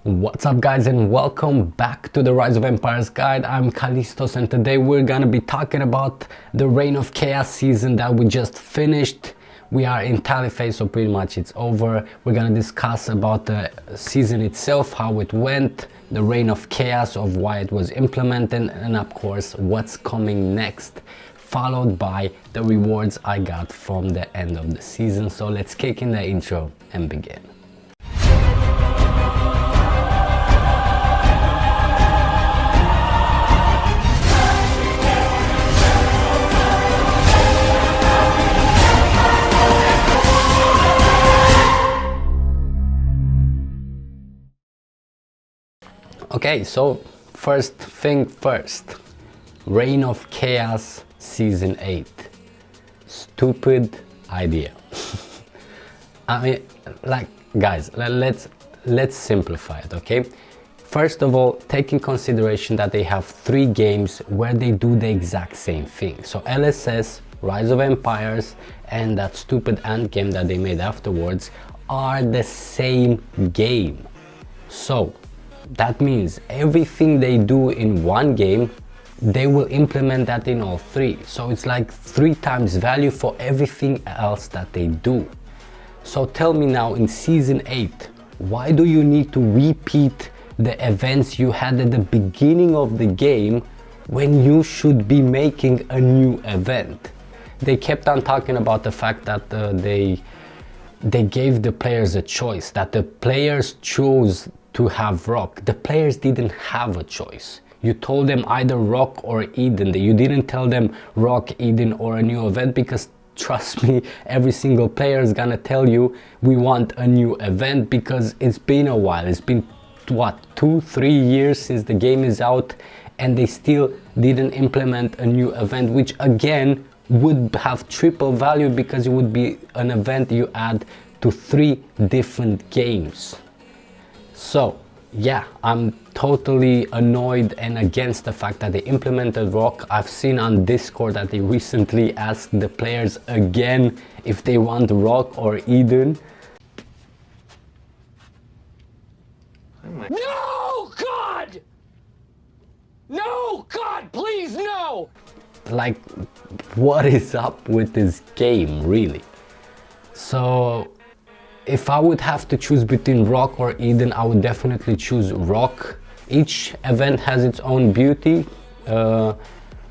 What's up guys, and welcome back to the Rise of Empires guide. I'm Kalistos, and today we're gonna be talking about the Reign of Chaos season that we just finished. We are in tally phase, so pretty much it's over. We're gonna discuss about the season itself, how it went, the Reign of Chaos, of why it was implemented, and of course what's coming next, followed by the rewards I got from the end of the season. So let's kick in the intro and begin. Okay, so first thing first, Reign of Chaos Season 8. Stupid idea. I mean, like, guys, let's simplify it, okay? First of all, take in consideration that they have 3 games where they do the exact same thing. So LSS, Rise of Empires, and that stupid ant game that they made afterwards are the same game. So that means everything they do in one game, they will implement that in all 3. So it's like 3 times value for everything else that they do. So tell me now, in Season 8, why do you need to repeat the events you had at the beginning of the game when you should be making a new event? They kept on talking about the fact that they gave the players a choice, that the players chose to have rock. The players didn't have a choice. You told them either rock or Eden. You didn't tell them rock, Eden, or a new event, because trust me, every single player is gonna tell you we want a new event, because it's been a while. It's been what, 2-3 years since the game is out, and they still didn't implement a new event, which again would have triple value because it would be an event you add to 3 different games. So yeah, I'm totally annoyed and against the fact that they implemented rock. I've seen on Discord that they recently asked the players again if they want rock or Eden. No, God! No, God, please, no! Like, what is up with this game, really? So if I would have to choose between rock or Eden, I would definitely choose rock. Each event has its own beauty.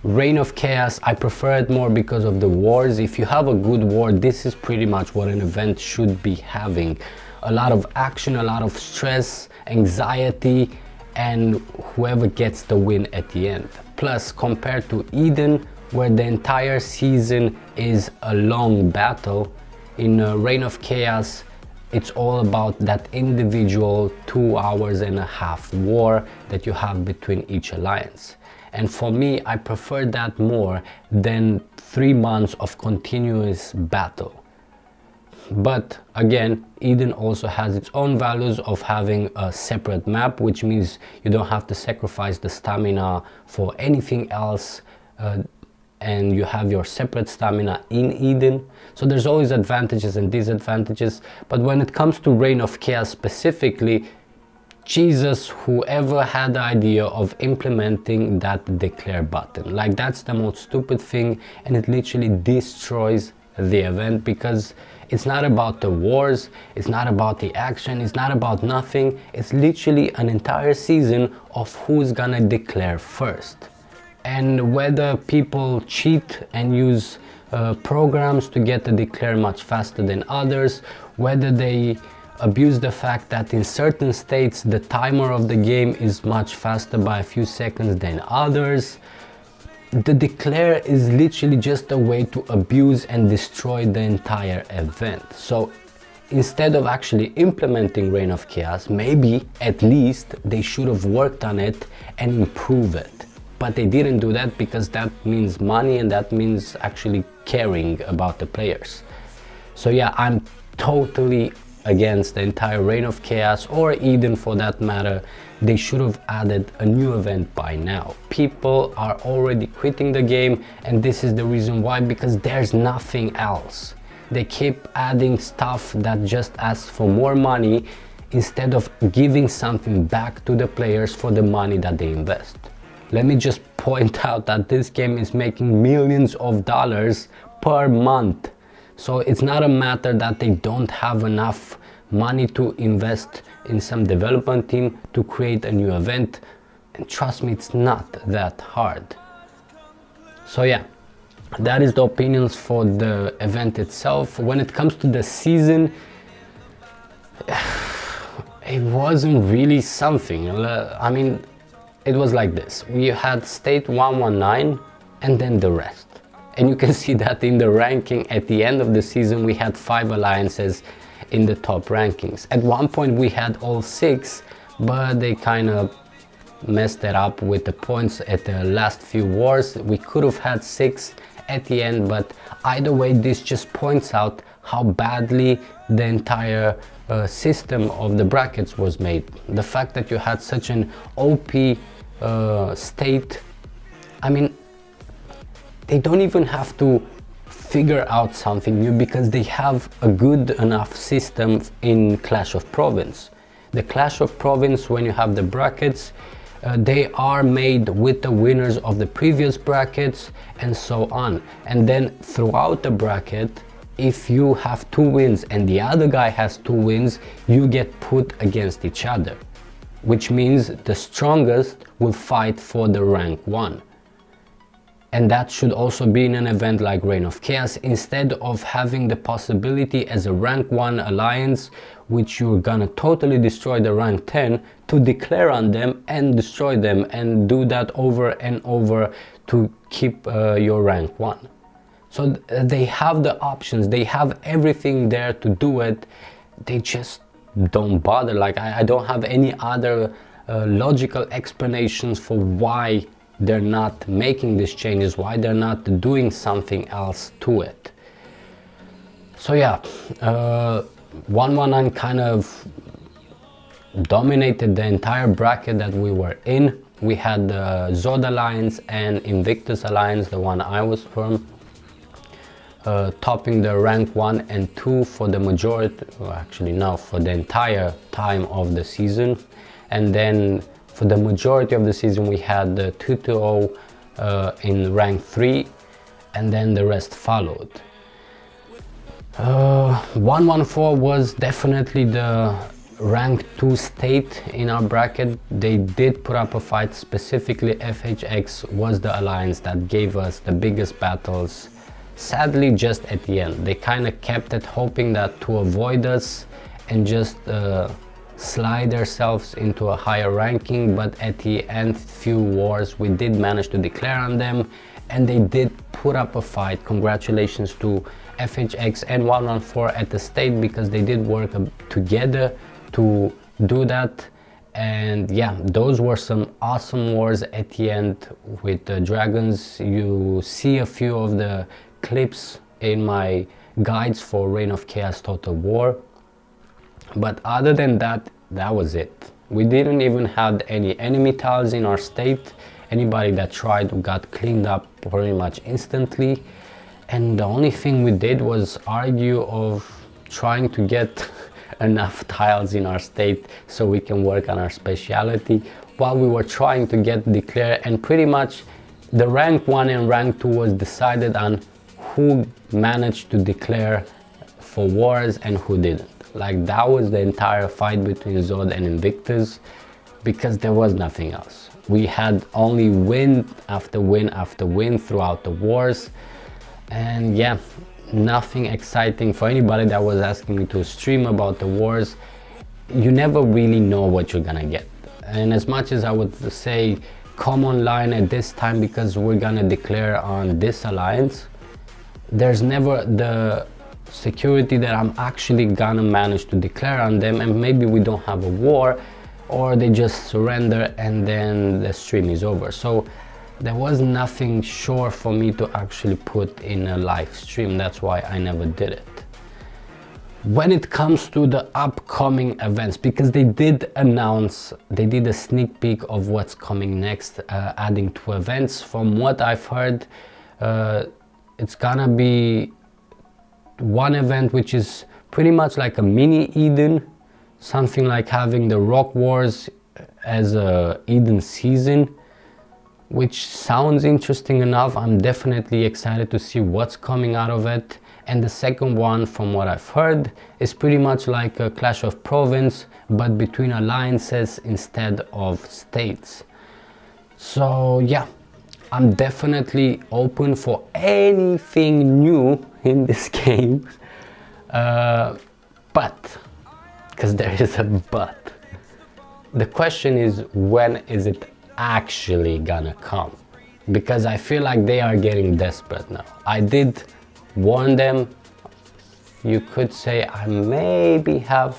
Reign of Chaos, I prefer it more because of the wars. If you have a good war, this is pretty much what an event should be having. A lot of action, a lot of stress, anxiety, and whoever gets the win at the end. Plus, compared to Eden, where the entire season is a long battle, in Reign of Chaos, it's all about that individual 2.5 hours war that you have between each alliance. And for me, I prefer that more than 3 months of continuous battle. But again, Eden also has its own values of having a separate map, which means you don't have to sacrifice the stamina for anything else, and you have your separate stamina in Eden. So there's always advantages and disadvantages. But when it comes to Reign of Chaos specifically, Jesus, whoever had the idea of implementing that declare button, like, that's the most stupid thing, and it literally destroys the event, because it's not about the wars, it's not about the action, it's not about nothing. It's literally an entire season of who's gonna declare first. And whether people cheat and use programs to get the declare much faster than others, whether they abuse the fact that in certain states the timer of the game is much faster by a few seconds than others, the declare is literally just a way to abuse and destroy the entire event. So instead of actually implementing Reign of Chaos, maybe at least they should have worked on it and improved it. But they didn't do that, because that means money, and that means actually caring about the players. So yeah, I'm totally against the entire Reign of Chaos, or Eden for that matter. They should have added a new event by now. People are already quitting the game, and this is the reason why, because there's nothing else. They keep adding stuff that just asks for more money instead of giving something back to the players for the money that they invest. Let me just point out that this game is making millions of dollars per month. So it's not a matter that they don't have enough money to invest in some development team to create a new event. And trust me, it's not that hard. So yeah, that is the opinions for the event itself. When it comes to the season, it wasn't really something. I mean, it was like this. We had state 119 and then the rest. And you can see that in the ranking at the end of the season, we had 5 alliances in the top rankings. At one point we had all 6, but they kind of messed it up with the points at the last few wars. We could have had 6 at the end, but either way, this just points out how badly the entire system of the brackets was made. The fact that you had such an OP state, I mean, they don't even have to figure out something new because they have a good enough system in Clash of Province. The Clash of Province, when you have the brackets, they are made with the winners of the previous brackets and so on. And then throughout the bracket, if you have 2 wins and the other guy has 2 wins, you get put against each other, which means the strongest will fight for the rank 1. And that should also be in an event like Reign of Chaos, instead of having the possibility as a rank 1 alliance, which you're gonna totally destroy the rank 10, to declare on them and destroy them and do that over and over to keep your rank 1. So they have the options, they have everything there to do it, they just don't bother. Like I don't have any other logical explanations for why they're not making these changes, why they're not doing something else to it. So yeah, 119 kind of dominated the entire bracket that we were in. We had the Zod Alliance and Invictus Alliance, the one I was from, topping the rank 1 and 2 for the majority, well, actually no, for the entire time of the season. And then for the majority of the season we had the 2-0 in rank 3, and then the rest followed. 114 was definitely the rank 2 state in our bracket. They did put up a fight, specifically FHX was the alliance that gave us the biggest battles. Sadly, just at the end they kind of kept it, hoping that to avoid us and just slide ourselves into a higher ranking, but at the end few wars we did manage to declare on them and they did put up a fight. Congratulations to FHX and 114 at the state, because they did work together to do that. And yeah, those were some awesome wars at the end with the dragons. You see a few of the clips in my guides for Reign of Chaos Total War, but other than that, that was it. We didn't even have any enemy tiles in our state. Anybody that tried got cleaned up pretty much instantly, and the only thing we did was argue of trying to get enough tiles in our state so we can work on our speciality while we were trying to get declared. And pretty much the rank 1 and rank 2 was decided on who managed to declare for wars and who didn't. Like that was the entire fight between Zod and Invictus, because there was nothing else. We had only win after win after win throughout the wars, and yeah, nothing exciting. For anybody that was asking me to stream about the wars, you never really know what you're gonna get. And as much as I would say come online at this time because we're gonna declare on this alliance, there's never the security that I'm actually gonna manage to declare on them, and maybe we don't have a war or they just surrender and then the stream is over. So there was nothing sure for me to actually put in a live stream. That's why I never did it. When it comes to the upcoming events, because they did announce, they did a sneak peek of what's coming next, adding 2 events. From what I've heard, it's gonna be one event which is pretty much like a mini Eden. something like having the Rock Wars as a Eden season, which sounds interesting enough. I'm definitely excited to see what's coming out of it. And the second one, from what I've heard, is pretty much like a Clash of Province, but between alliances instead of states. So yeah, I'm definitely open for anything new in this game. But, because there is a but, the question is, when is it actually gonna come? Because I feel like they are getting desperate now. I did warn them. You could say I maybe have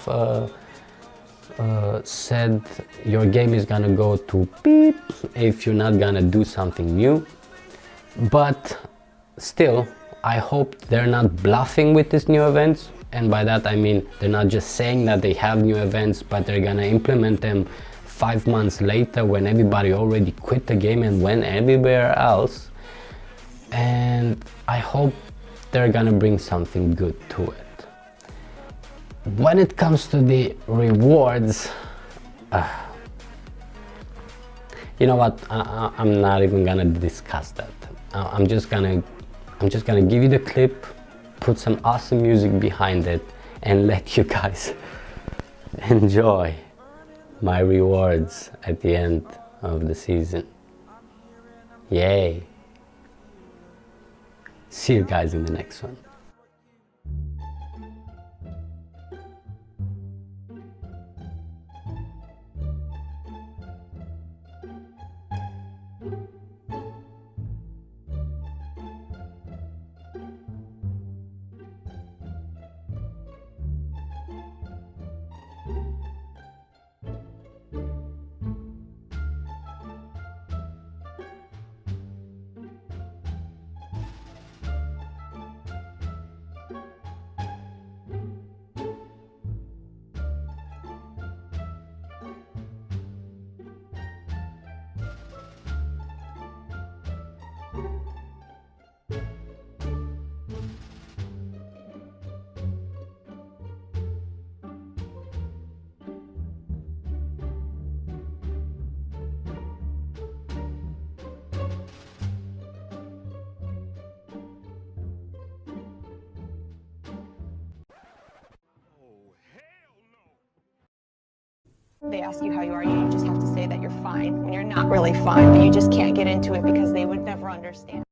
said your game is gonna go to beep if you're not gonna do something new, but still I hope they're not bluffing with these new events. And by that I mean they're not just saying that they have new events, but they're gonna implement them 5 months later when everybody already quit the game and went everywhere else. And I hope they're gonna bring something good to it. When it comes to the rewards, you know what, I'm not even gonna discuss that. I'm just gonna give you the clip, put some awesome music behind it, and let you guys enjoy my rewards at the end of the season. Yay! See you guys in the next one. They ask you how you are, you just have to say that you're fine when you're not really fine, but you just can't get into it because they would never understand.